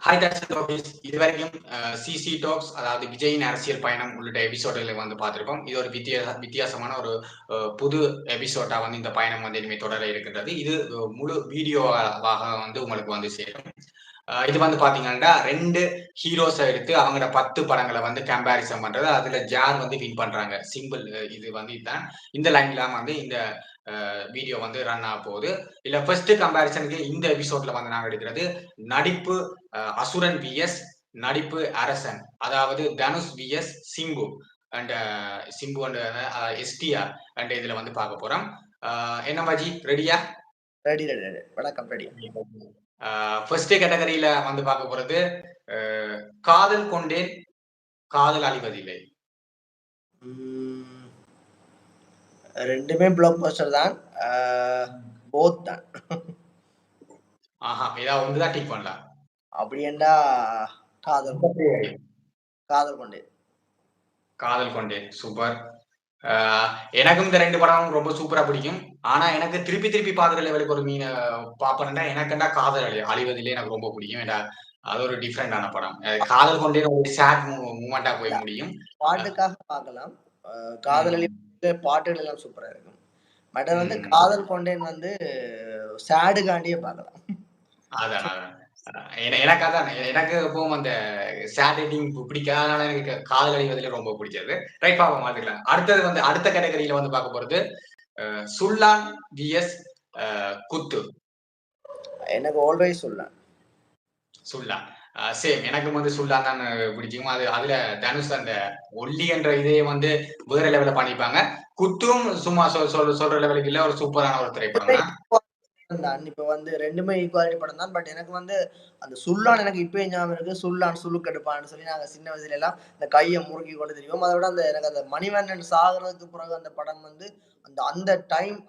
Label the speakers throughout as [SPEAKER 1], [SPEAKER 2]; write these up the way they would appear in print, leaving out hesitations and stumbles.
[SPEAKER 1] Hi doctor டாபிஸ் இதுவரைக்கும் CC tax அதாவது விஜயின் அரசியல் பயணம் உள்ளிட்ட எபிசோடுகளை வந்து பார்த்திருப்போம். இது ஒரு வித்தியாசமான ஒரு புது எபிசோடா வந்து இந்த பயணம் வந்து இனிமேல் தொடர இருக்கின்றது. இது முழு வீடியோவாக வந்து உங்களுக்கு வந்து சேரும். இது வந்து பாத்தீங்கன்னா 2 ஹீரோஸை எடுத்து அவங்களோட 10 படங்களை வந்து கம்பேரிசன் பண்றது. அதுல ஜார் வந்து வின் பண்றாங்க. சிம்பிள். இது வந்து இதுதான். இந்த லைன்ல வந்து இந்த வீடியோ வந்து ரன் ஆக போகுது. இல்ல ஃபர்ஸ்ட் கம்பேரிசனுக்கு இந்த எபிசோட்ல வந்து நாங்க எடுக்கிறது நடிப்பு அசுரன் விஎஸ் நடிப்பு அரசன், அதாவது Dhanush VS Simbu and Simbu and STR and இதுல வந்து பார்க்க போறோம். என்ன மாஜி ரெடியா?
[SPEAKER 2] ரெடி ரெடி ரெடி வணக்கம் ரெடி.
[SPEAKER 1] ஃபர்ஸ்ட் கேட்டகரியில வந்து பார்க்க போறது காதல் கொண்டேன் காதல் அழிவதில்லை.
[SPEAKER 2] ரெண்டுமே பிளாக் பஸ்டர் தான். போத் தான்.
[SPEAKER 1] ஆஹா, ஏதாவது ஒன்றுதான் டிக் பண்ணலாம்.
[SPEAKER 2] அப்படி என்றா காதல் காதல் கொண்டேன்.
[SPEAKER 1] காதல் கொண்டேன் சூப்பர். எனக்கும் இந்த 2 படமும் ரொம்ப சூப்பரா பிடிக்கும். ஆனா எனக்கு திருப்பி திருப்பி பாக்குற லெவலுக்கு ஒரு மீன் பாப்பேன்னா எனக்குன்னா காதல் அழிவதிலே எனக்கு ரொம்ப பிடிக்கும். ஏன்னா அது ஒரு டிஃப்ரெண்டான படம். காதல் கொண்டே ஒரு சேட் மூமெண்டா போய் முடியும்.
[SPEAKER 2] பாட்டுக்காக பார்க்கலாம். காதல் அழிவதிலே பாட்டுகள் எல்லாம் சூப்பரா இருக்கும். பட் வந்து காதல் கொண்டேன் வந்து சேடுகாண்டியே பார்க்கலாம்.
[SPEAKER 1] அதான் எனக்கு அதான் எனக்கு எப்பவும் அந்த சேட் எடிட்டிங் பிடிக்காதனால எனக்கு காதல் அழிவதிலே ரொம்ப பிடிச்சது. ரைட் பாப்போம் பார்த்துக்கலாம். அடுத்தது வந்து அடுத்த கேட்டகரியில வந்து பார்க்க போறது சுல்லான் விஎஸ் குத்து.
[SPEAKER 2] எனக்கு ஆல்வேஸ் சுல்லான்.
[SPEAKER 1] சுல்லான் சேம் எனக்கு வந்து சுல்லான் தான் பிடிக்கும். அது அதுல தனுஷ் அந்த ஒல்லி என்ற இதையே வந்து வேற லெவல்ல பண்ணிப்பாங்க. குத்தும் சும்மா சொல்ற லெவலுக்கு இல்ல, ஒரு சூப்பரான ஒரு திரைப்படம் தான்.
[SPEAKER 2] இப்ப வந்து ரெண்டுமே ஈக்குவாலிட்டி படம் தான். பட் எனக்கு வந்து அந்த சுல்லான் எனக்கு இப்பயே ஞாபகம் இருக்கு. சுல்லான் சுழுக்கெடுப்பான்னு சொல்லி நாங்க சின்ன வயசுல எல்லாம் இந்த கையை முறுக்கி கொண்டு தெரியும். அதை விட அந்த எனக்கு அந்த மணிவண்ணன் சாகிறதுக்கு பிறகு அந்த படம் வந்து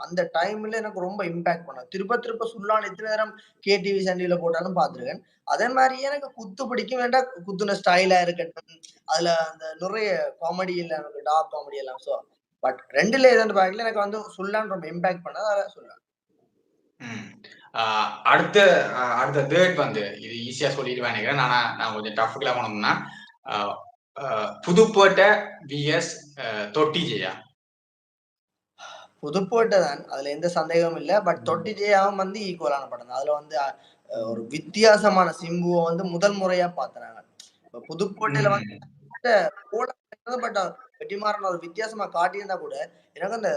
[SPEAKER 2] அந்த டைம்ல எனக்கு ரொம்ப இம்பாக்ட் பண்ணாது. திருப்ப சுல்லான் எத்தனை நேரம் கேடிவி சண்டியில போட்டாலும் பார்த்துருக்கேன். அதே மாதிரி எனக்கு குத்து பிடிக்கும். வேண்டா குத்துன ஸ்டைலா இருக்கட்டும், அதுல அந்த நிறைய காமெடி இல்ல, எனக்கு டார்க் காமெடி எல்லாம். ஸோ பட் ரெண்டுல எதுன்னு பார்க்கல, எனக்கு வந்து சுல்லான் ரொம்ப இம்பாக்ட் பண்ணது. அதை சொல்லலாம்.
[SPEAKER 1] அடுத்த தேர்ட் வந்து இது ஈஸியா சொல்லிடுவேன் நினைக்கிறேன். நான் கொஞ்சம் டஃப்ல போனோம்னா புதுப்பேட்டை விஎஸ் தொட்டி ஜெயா.
[SPEAKER 2] புதுப்பேட்டை தான், அதுல எந்த சந்தேகமும் இல்ல. பட் தொட்டி ஜெயாவும் வந்து ஈக்குவலான படம் தான். அதுல வந்து ஒரு வித்தியாசமான சிம்புவை வந்து முதல் முறையா பாத்துறாங்க. இப்ப புதுப்பேட்டையில வந்து பட் வெற்றிமாறன் ஒரு வித்தியாசமா காட்டியிருந்தா கூட எனக்கு அந்த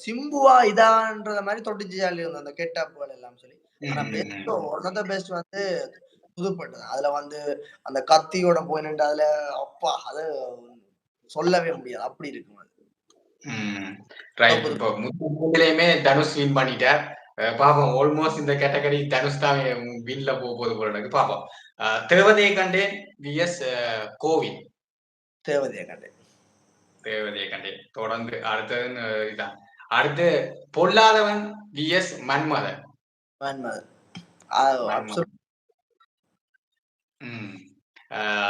[SPEAKER 2] சிம்புவா இதான்றத மாதிரி தொட்டி ஜெயால இருந்த அந்த கெட்டப்புகள் எல்லாம் சொல்லி. ஆனா best one of the best வந்து புதுப்பேட்டை தான். அதுல வந்து அந்த கத்தியோட போய் நின்று அதுல அப்பா அது சொல்லவே முடியாது, அப்படி இருக்கும்.
[SPEAKER 1] ரைட். இப்போ முதலையுமே தனுஷ் வின் பண்ணிட்டார். பாப்போம், ஆல்மோஸ்ட் இந்த கேட்டகரி தனுஷ் தான் வின்ல போகுது போல இருக்கு. பாப்போம். தேவதையை கண்டேன் விஎஸ் கோவில்.
[SPEAKER 2] தேவதையை கண்டேன்.
[SPEAKER 1] தேவதையை கண்டேன். தொடர்ந்து அடுத்தது இதுதான். அடுத்து பொல்லாதவன் விஎஸ் மன்மதன்.
[SPEAKER 2] மன்மதன்.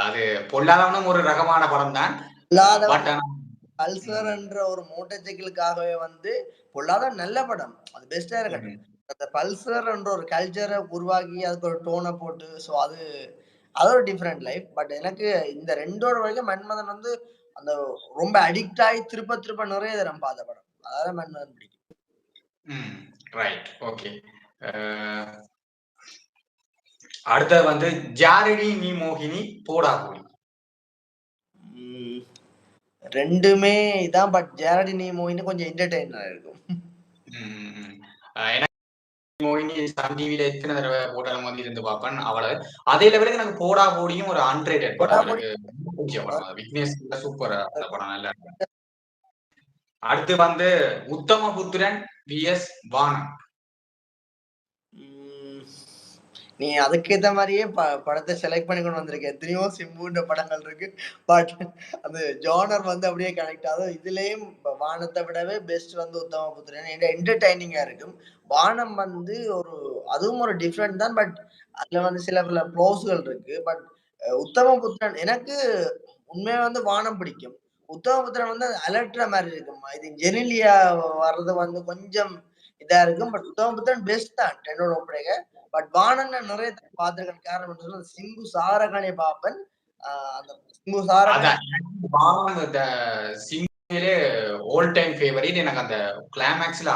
[SPEAKER 1] அது பொல்லாதவனும் ஒரு ரகமான படம் தான்.
[SPEAKER 2] பல்சர் என்ற ஒரு மோட்டார் சைக்கிளுக்காகவே வந்து பொல்லாதவன் நல்ல படம், அது பெஸ்டா இருக்கட்டும். அந்த பல்சர் என்ற ஒரு கல்ச்சரை உருவாக்கி அதுக்கு ஒரு டோனை போட்டு, ஸோ அது ஒரு டிஃப்ரெண்ட் லைஃப். பட் எனக்கு இந்த ரெண்டோட வரைக்கும் மன்மதன் வந்து அந்த ரொம்ப அடிக்ட் ஆகி திருப்ப நிறைய தரம் பார்த்த படம், அதாவது மன்மதன் பிடிக்கும்.
[SPEAKER 1] Right, okay. அடுத்தது வந்து ஜாரடி நீ மோகினி போடா போடி.
[SPEAKER 2] ரெண்டுமே இதான். பட் ஜாரடி நீ மோகினி கொஞ்சம் என்டர்டெயினா இருக்கும்.
[SPEAKER 1] மோகினி சன் டிவில எத்தனை தடவை போட்டாலும் வந்து இருந்து பார்ப்பேன். அவளை அதே லெவலுக்கு எனக்கு போடா போடியும் ஒரு அன்ரேட்டட் படம். விக்னேஷ் சூப்பர் அந்த படம், நல்லா இருக்கு. அடுத்து வந்து உத்தம புத்திரன் விஎஸ் வானம்.
[SPEAKER 2] நீ அதுக்கேற்ற மாதிரியே படத்தை செலக்ட் பண்ணி கொண்டு வந்திருக்க. எத்தனையோ சிம்புன்ற படங்கள் இருக்கு. பட் அந்த ஜானர் வந்து அப்படியே கனெக்ட் ஆகும். இதுலயும் வானத்தை விடவே பெஸ்ட் வந்து உத்தம புத்திரன். என்டர்டைனிங்கா இருக்கும். வானம் வந்து அதுவும் ஒரு டிஃப்ரெண்ட் தான். பட் அதுல வந்து சில பல ப்ளோஸ்கள் இருக்கு. பட் உத்தம புத்திரன் எனக்கு உண்மையா வந்து வானம் பிடிக்கும். உத்தம புத்திரன் வந்து அலர்ட்ற மாதிரி இருக்கும். இது ஜெனிலியா வர்றது வந்து கொஞ்சம் இதா இருக்கும். பட் உத்தம புத்திரன் பெஸ்ட் தான் என்னோட ஒப்படைக்க. பட் வாணன் நான் நிறைய தடவை பார்த்திருக்கேன். காரணம் என்ன சொன்னா, சிம்பு சாரகனே பார்ப்பேன். அந்த சிம்பு சாரகனே
[SPEAKER 1] சிம்புவிலே ஆல் டைம் ஃபேவரைட். எனக்கு அந்த கிளைமேக்ஸ்ல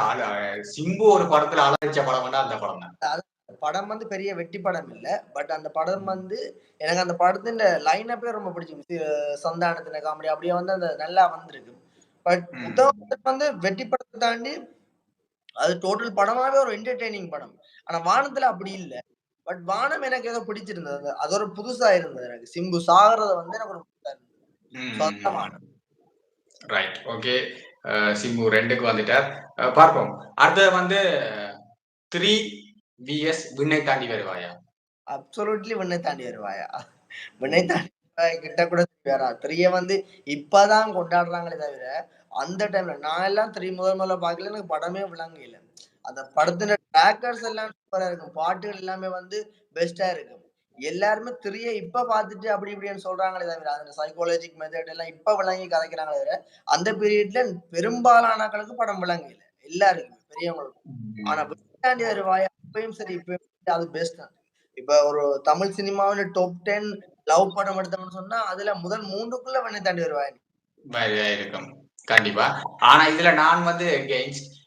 [SPEAKER 1] சிம்பு ஒரு படத்துல அலரிச்ச படம் அந்த படம் தான்.
[SPEAKER 2] படம் வந்து பெரிய வெற்றி படம் இல்ல. பட் அந்த படம் வந்து எனக்கு அந்த படத்தின் லைன் அப்பே ரொம்ப பிடிச்சிருக்கு. சந்தானத்தின காமெடி அப்படியே வந்து அந்த நல்லா வந்திருக்கு. பட் உத்தமன் வந்து வெற்றி படத்தை தாண்டி அது டோட்டல் படமாவே ஒரு என்டர்டெய்னிங் படம். ஆனா வானத்துல அப்படி இல்ல. பட் வானம் எனக்கு ஏதோ பிடிச்சிருந்தது. அது ஒரு புதுசா இருந்தது எனக்கு. சிம்பு சாகுறத வந்து எனக்கு ஒரு புதுசா இருந்தது. வானம்.
[SPEAKER 1] ரைட். ஓகே. சிம்பு 2க்கு வந்துட்டார். பார்ப்போம். அடுத்தது வந்து 3 விஎஸ் விண்ணை தாண்டி வருவாயா?
[SPEAKER 2] அப்சல்யூட்லி விண்ணை தாண்டி வருவாயா? விண்ணை தாண்டி கிட்ட கூட வேற 3 வந்து இப்பதான் கொண்டாடுறாங்களே தவிர, அந்த டைம்ல நான் எல்லாம் 3 முதல்ல பார்க்கல. எனக்கு படமே விளங்கல. அந்த படத்துல ட்ராக்கர்ஸ் எல்லாம் சூப்பரா இருக்கும். பாட்டுகள் எல்லாமே வந்து பெஸ்ட்டா இருக்கும். எல்லாருமே 3 இப்ப பார்த்துட்டு அப்படி இப்படின்னு சொல்றாங்களே தவிர, அந்த சைக்காலஜிக் மெத்தட் எல்லாம் இப்ப விளங்கி கதைக்கிறாங்களே தவிர, அந்த பீரியட்ல பெரும்பாலானக்களுக்கு படம் விளங்கல. எல்லாருக்குமே பெரியவங்களுக்கும். ஆனா தாண்டி வருவாயா அப்பயும் சரி இப்பயும் சரி அது பெஸ்ட் தான். இப்ப ஒரு தமிழ் சினிமாவில டாப் 10 லவ் படம் எடுத்தோம்னு சொன்னா, அதுல முதல் 3க்குள்ள விண்ணை தாண்டி வருவாயா
[SPEAKER 1] இருக்கும். கண்டிப்பா. ஆனா இதுல நான் வந்து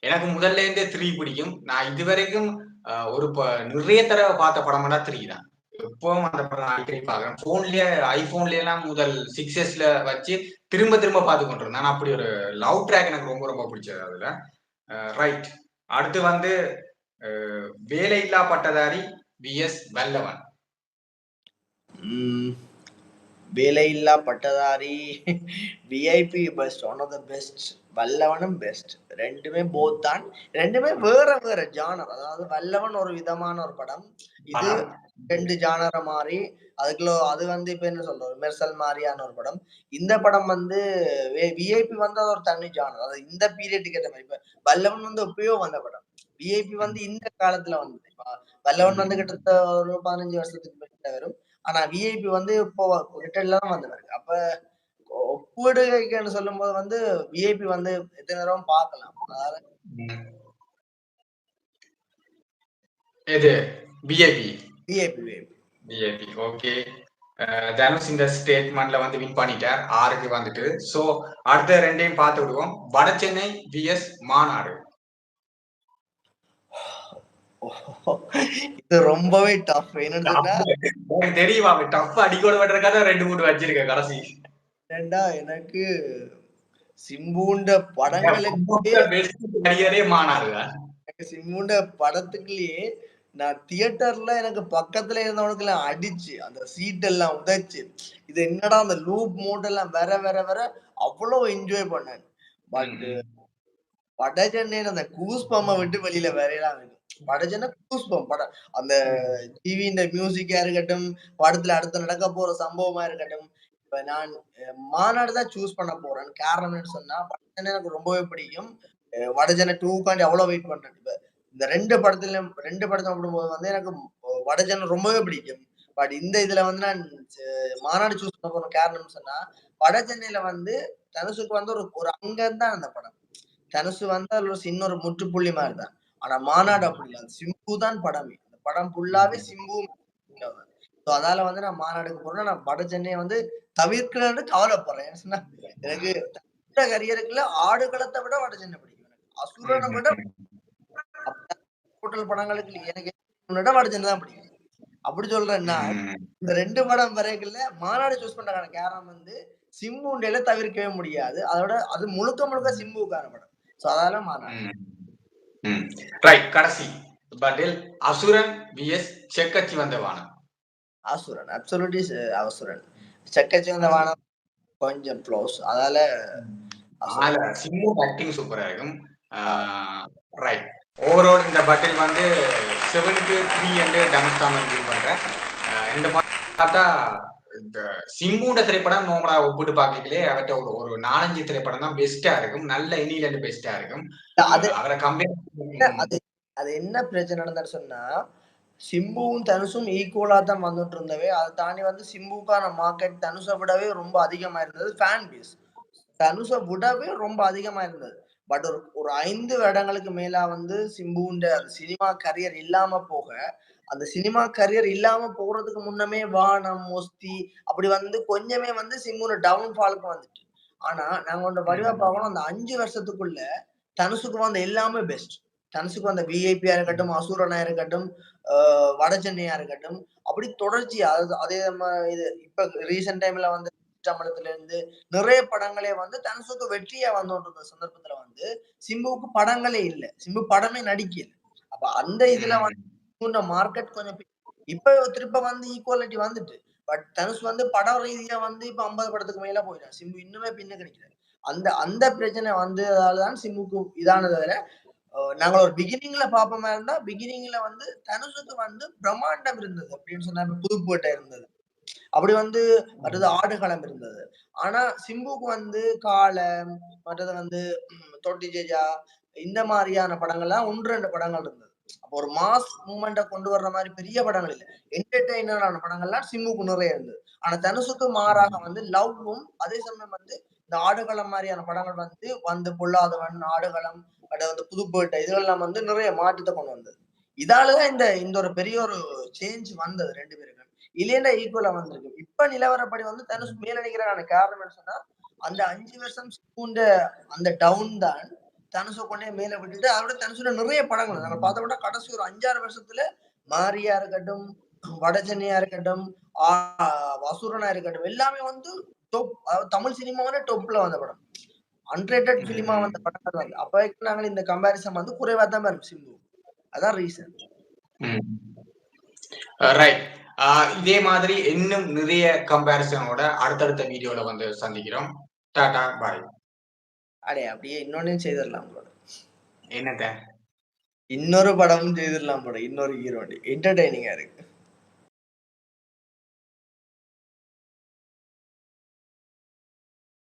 [SPEAKER 1] எனக்கு முதல்ல இருந்தே 3 பிடிக்கும். நான் இதுவரைக்கும் ஒரு நிறைய தடவை பார்த்த படம்னா 3 தான். எப்பவும் அந்த படம் அடிக்கடி பார்க்கிறேன். ஐபோன்லயே எல்லாம் முதல் 6Sல வச்சு திரும்ப திரும்ப பார்த்து கொண்டிருந்தேன். அப்படி ஒரு லவ் ட்ராக் எனக்கு ரொம்ப ரொம்ப பிடிச்சது அதுல. ரைட். அடுத்து வந்து வேலையில்லா பட்டதாரி vs Vallavan.
[SPEAKER 2] Velaiyilla Pattathari VIP best. One of the best. வல்லவனும் பெஸ்ட். 2மே போத் தான். 2மே வேற வேற ஜானர். அதாவது வல்லவன் ஒரு விதமான ஒரு படம். இது 2 ஜானர மாறி அதுக்குள்ள அது வந்து இப்ப என்ன சொல்றது மெர்சல் மாரியான ஒரு படம். இந்த படம் வந்து விஐபி வந்து அது ஒரு தனி ஜானர். அது இந்த பீரியடுக்கு ஏற்ற மாதிரி. இப்ப வல்லவன் வந்து எப்பயோ வந்த படம். விஐபி வந்து இந்த காலத்துல வந்து வல்லவன் வந்து கிட்டத்தட்ட ஒரு 15 வருஷத்துக்கு மேல வரும். ஆனா விஐபி வந்து இப்போ ரிட்டர்ன்ல தான் வந்தவர். அப்ப ஒப்பிடுகைன்னு சொல்லும்போது வந்து விஐபி வந்து எத்தனை நேரம் பார்க்கலாம். அதாவது
[SPEAKER 1] எது VIP
[SPEAKER 2] VIP
[SPEAKER 1] VIP okay. Dhanush இந்த ஸ்டேட்மெண்ட்ல வந்து வின் பண்ணிட்டார் 6க்கு வந்துட்டு. சோ அடுத்த 2யும் பார்த்து விடுவோம். வட சென்னை விஎஸ் மாநாடு.
[SPEAKER 2] இது ரொம்பவே டஃப். என்னன்னு சொன்னா
[SPEAKER 1] எனக்கு தெரியுமா டஃப் அடிக்கோட வெட்டுறதுக்காக 2-3 வச்சிருக்கேன் கடைசி.
[SPEAKER 2] ஏண்டா எனக்கு சிம்புண்ட படங்களுக்கு
[SPEAKER 1] மாநாடு
[SPEAKER 2] எனக்கு சிம்புண்ட படத்துக்குள்ளேயே நான் தியேட்டர்ல எனக்கு பக்கத்துல இருந்தவனுக்கு எல்லாம் அடிச்சு அந்த சீட் எல்லாம் உதைச்சு இது என்னடா அந்த லூப் மோட் எல்லாம் வர அவ்வளவு என்ஜாய் பண்ணேன். பட் வடசென்னை அந்த கூஸ்பம்ம விட்டு வெளியில வரையலாம் வடசென்னை கூஸ்பம் படம் அந்த டிவியின் மியூசிக்கா இருக்கட்டும், படத்துல அடுத்து நடக்க போற சம்பவமா இருக்கட்டும். இப்ப நான் மாநாடு தான் சூஸ் பண்ண போறேன். காரணம் என்னன்னு சொன்னா வடசென்னை எனக்கு ரொம்பவே பிடிக்கும். வடசென்னை 2க்காண்டி அவ்வளவு வெயிட் பண்றேன். இப்ப இந்த 2 படத்துலயும் 2 படத்தை விடும்போது வந்து எனக்கு வடசென்னை ரொம்பவே பிடிக்கும். பட் இந்த இதுல வந்து நான் மாநாடு சூஸ் பண்ண போற காரணம்னு சொன்னா வடசென்னையில வந்து தனுஷுக்கு வந்து ஒரு அங்கம் தான் அந்த படம். தனுசு வந்து அதுல ஒரு சின்ன ஒரு முற்றுப்புள்ளி மாதிரிதான். ஆனா மாநாடு அப்படி இல்ல. சிம்பு தான் படமே. அந்த படம் ஃபுல்லாவே சிம்பு. அதால வந்து நான் மாநாடுக்கு போறேன். நான் வட சென்னையை வந்து தவிர்க்கலன்னு கவலைப்படுறேன். ஏன்னு சொன்னா எனக்கு கரியருக்குள்ள ஆடுகளத்தை விட வட சென்னை பிடிக்கும். அசுரனை விட டோட்டல் படங்களுக்கு எனக்கு வட சென்னை தான் பிடிக்கும். அப்படி சொல்றேன்னா இந்த 2 படம் வரைக்குள்ள மாநாடு சூஸ் பண்றதுக்கான காரணம் வந்து சிம்புண்டையில தவிர்க்கவே முடியாது. அதோட அது முழுக்க சிம்புக்கான படம். சோ அதால மாநாடு.
[SPEAKER 1] ரைட். கடைசி பதில் அசுரன் விஎஸ் செக்கச்சி வந்த வானம்.
[SPEAKER 2] அசுரன் அப்சல்யூட்லி அசுரன். செக்கச்சி வந்த வானம் கொஞ்சம் க்ளோஸ். அதால
[SPEAKER 1] சிம்பு ஆக்டிங் சூப்பரா இருக்கும். ரைட். ஓவரால் இந்த பட்டில் வந்து 7-3 என்று தனுஷ் தான் வின் பண்றேன். இந்த பார்த்தா இந்த சிம்புண்ட திரைப்படம் நோமலா ஒப்பிட்டு பார்க்கலே அவர்கிட்ட ஒரு 4-5 திரைப்படம் தான் பெஸ்டா இருக்கும். நல்ல இனியில பெஸ்டா இருக்கும். அவரை கம்பேர்
[SPEAKER 2] அது என்ன பிரச்சனை நடந்தான்னு சொன்னா சிம்புவும் தனுஷும் ஈக்குவலா தான் வந்துட்டு இருந்தவே. அதை தாண்டி வந்து சிம்புக்கான மார்க்கெட் தனுஷை விடவே ரொம்ப அதிகமா இருந்தது. ஃபேன் பேஸ் தனுஷை விடவே ரொம்ப அதிகமா இருந்தது. பட் ஒரு 5 வருடங்களுக்கு மேலா வந்து சிம்புண்ட சினிமா கரியர் இல்லாம போக அந்த சினிமா கரியர் இல்லாம போறதுக்கு முன்னமே வானம், மொஸ்தி அப்படி வந்து கொஞ்சமே வந்து சிம்புவோட டவுன்ஃபாலுக்கு வந்துட்டு. ஆனா, நாங்க ஒண்ணு வடிவா பார்க்கணும். அந்த 5 வருஷத்துக்குள்ள தனுஷுக்கு வந்த எல்லாமே பெஸ்ட். தனுஷுக்கு வந்த விஐபியா இருக்கட்டும், அசுரனா இருக்கட்டும், வடசென்னையா இருக்கட்டும், அப்படி தொடர்ச்சியா அதே இது இப்ப ரீசென்ட் டைம்ல வந்து தமிழத்துல இருந்து நிறைய படங்களே வந்து தனுஷுக்கு வெற்றியா வந்து கொண்டிருந்த சந்தர்ப்பத்துல வந்து சிம்புவுக்கு படங்களே இல்ல. சிம்பு படமே நடிக்கல. அப்ப அந்த இதுல வந்து மார்க்கெட் கொஞ்சம் இப்ப திருப்ப வந்து ஈக்குவாலிட்டி வந்துட்டு. பட் தனுஷ் வந்து படம் ரீதியா வந்து இப்ப 50 படத்துக்கு மேல போயிட்டான். சிம்பு இன்னுமே பின்னுக்கு நிக்கிறாரு. அந்த அந்த பிரச்சனை வந்ததால தான் சிம்புக்கு இதானது தவிர, நாங்க ஒரு பிகினிங்ல பார்ப்போமா இருந்தா, பிகினிங்ல வந்து தனுஷுக்கு வந்து பிரம்மாண்டம் இருந்தது. அப்படின்னு சொன்னா புதுப்பேட்டை இருந்தது. அப்படி வந்து மற்றது ஆடுகளம் இருந்தது. ஆனா சிம்புக்கு வந்து காலம், மற்றது வந்து தொட்டி ஜெஜா இந்த மாரியான படங்கள்லாம் 1, 2 படங்கள் இருந்தது. அப்போ ஒரு மாஸ் மூவ்மெண்ட்ட கொண்டு வர்ற மாரி பெரிய படங்கள் இல்ல. என்டர்டெய்னரான படங்கள்லாம் சிம்புக்கு நிறைய இருந்தது. ஆனா தனுஷுக்கு மாறாக வந்து லவ்வும், அதே சமயம் வந்து இந்த ஆடுகளம் மாரியான படங்கள் வந்து பொல்லாதவன், ஆடுகளம், அடுத்து வந்து புதுப்பேட்டை இதுவெல்லாம் வந்து நிறைய மாற்றத்த கொண்டு வந்தது. இதால தான் இந்த இந்த ஒரு பெரிய ஒரு சேஞ்ச் வந்தது 2 பேருக்கும். இல்லைன்னா ஈக்குவலா வந்திருக்கு. இப்ப நிலவரப்படி வந்து தனுஷ் மேல நிக்கிறதுக்கான காரணம் என்ன சொன்னா, அந்த 5 வருஷம் சிம்புவுண்ட அந்த டவுன் தான் தனுஷ கொண்டே மேல விட்டுட்டு, அதோட தனுஷோட நிறைய படங்கள் நாங்க பார்த்தோம்னா கடைசி ஒரு 5, 6 வருஷத்துல மாரியா இருக்கட்டும், வடசென்னையா இருக்கட்டும், ஆ அசுரனா இருக்கட்டும், எல்லாமே வந்து டொப் அதாவது தமிழ் சினிமாவோட டொப்ல வந்த படம். அன்ரேட்டட் ஃபிலிமா வந்த படங்கள் வந்து. அப்ப நாங்க இந்த கம்பேரிசன் வந்து குறைவா தான் இருக்கும் சிம்பு. அதான் ரீசன்.
[SPEAKER 1] ரைட். இதே மாதிரி இன்னும் நிறைய கம்பேரிசனோட அடுத்தடுத்த வீடியோல வந்து சந்திக்கிறோம். டாடா பாய்.
[SPEAKER 2] அடே அப்படியே இன்னொன்னையும் செய்திடலாம் போல.
[SPEAKER 1] என்னத்த?
[SPEAKER 2] இன்னொரு படமும் செய்திடலாம் போல. இன்னொரு ஹீரோடி. என்டர்டெய்னிங்கா இருக்கு.